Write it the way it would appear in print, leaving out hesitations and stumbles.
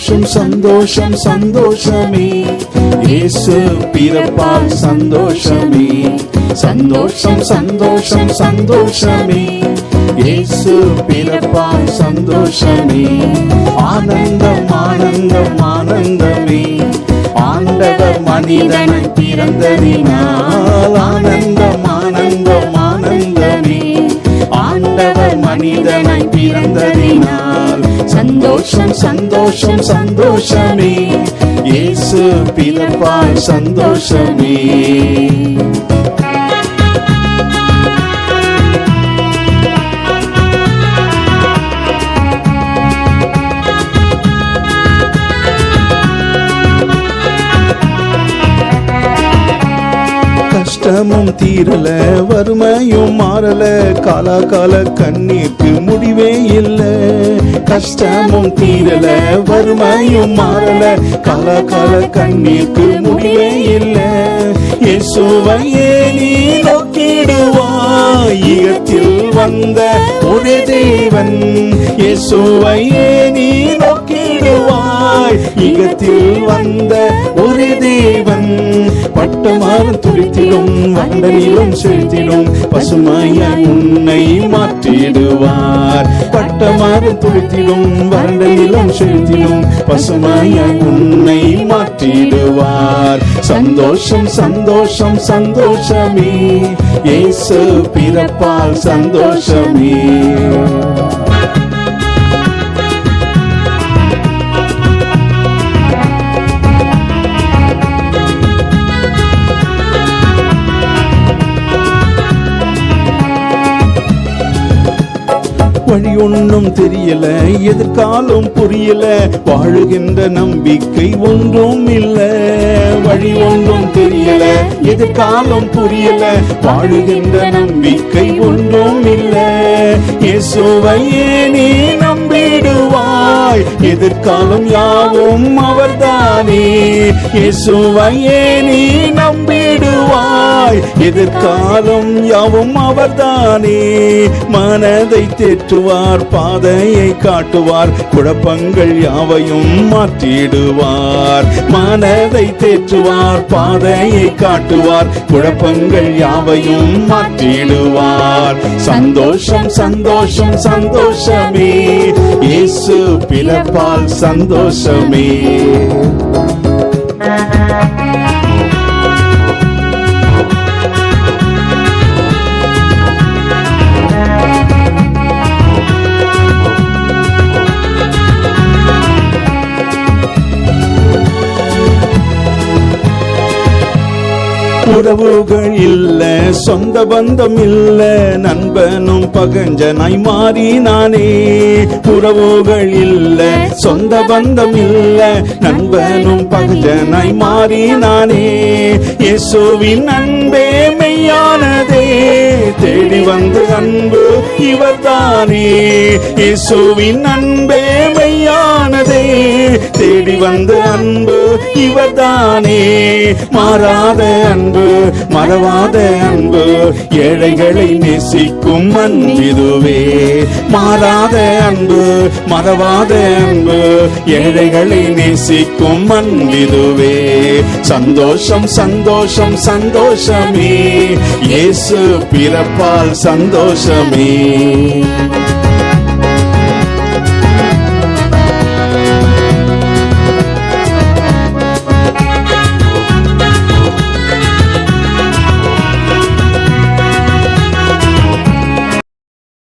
சந்தோஷம் சந்தோஷம் சந்தோஷமே, இயேசு பிறப்பால் சந்தோஷமே. சந்தோஷம் சந்தோஷம் சந்தோஷமே, இயேசு பிறப்பால் சந்தோஷமே. ஆனந்தம் ஆனந்தம் ஆனந்தமே, ஆண்டவர் மனிதனை பிறந்ததினால். ஆனந்தம் ஆனந்தம் ஆனந்தமே, ஆண்டவர் மனிதனை பிறந்ததினால். சந்தோஷம் சந்தோஷம் சந்தோஷமே, இயேசு பிறப்பால் சந்தோஷமே. கஷ்டமும் தீரல, வறுமையும் மாறல, காலாகால கண்ணீருக்கு முடிவே இல்லை. கஷ்டமும் தீரல, வறுமையும் மாறல, காலாகால கண்ணீருக்கு முடிவே இல்லை. இயேசுவையே நீ நோக்கிடுவாய், ஈகத்தில் வந்த ஒரே தேவன். இயேசுவையே நீ நோக்கிடுவாய், ஈகத்தில் வந்த ஒரே தேவன். பட்டமாறும் துளித்திடும், வண்டனிலும் செலுத்திடும், பசுமையாய் உன்னை மாற்றிடுவார். பட்டமாறும் துளித்திடும், வண்டனிலும் செலுத்திடும், பசுமையாய் உன்னை மாற்றிடுவார். சந்தோஷம் சந்தோஷம் சந்தோஷமே, இயேசு பிறப்பால் சந்தோஷமே. வழி ஒன்றும் தெரியல, எதிர்காலம் புரியல, வாழுகின்ற நம்பிக்கை ஒன்றும் இல்ல. வழி ஒன்றும் தெரியல, எதிர்காலம் புரியல, வாழுகின்ற நம்பிக்கை ஒன்றும் இல்ல. இயேசுவையே நீ நம்பிடுவாய், எதிர்காலம் யாவும் அவர்தானே. இயேசுவையே நீ நம்பிடுவாய், எதிர்காலம் யாவும் அவர்தானே. மனதை தேற்றுவார், பாதையை காட்டுவார், குழப்பங்கள் யாவையும் மாற்றிடுவார். மனதை தேற்றுவார், பாதையை காட்டுவார், குழப்பங்கள் யாவையும் மாற்றிடுவார். சந்தோஷம் சந்தோஷம் சந்தோஷமே, இயேசு பிறப்பால் சந்தோஷமே. உறவுகள் இல்ல, சொந்த பந்தம் இல்ல, நண்பனும் பகஞ்சனாய் மாறினானே. உறவுகள் இல்ல, சொந்த பந்தம் இல்ல, நண்பனும் பகஞ்சனாய் மாறினானே. இயேசுவின் அன்பே மெய்யானதே, தேடி வந்து அன்பு இவர்தானே. இயேசுவின் அன்பே மெய்யானதே, தேடி வந்து அன்பு இவர்தானே. மாறாத அன்பு, மறவாத அன்பு, ஏழைகளை நேசிக்கும் அன்பிதுவே. மாறாத அன்பு, மறவாத அன்பு, ஏழைகளை நேசிக்கும் அன்பிதுவே. சந்தோஷம் சந்தோஷம் சந்தோஷமே, இயேசு பிறப்பால் சந்தோஷமே.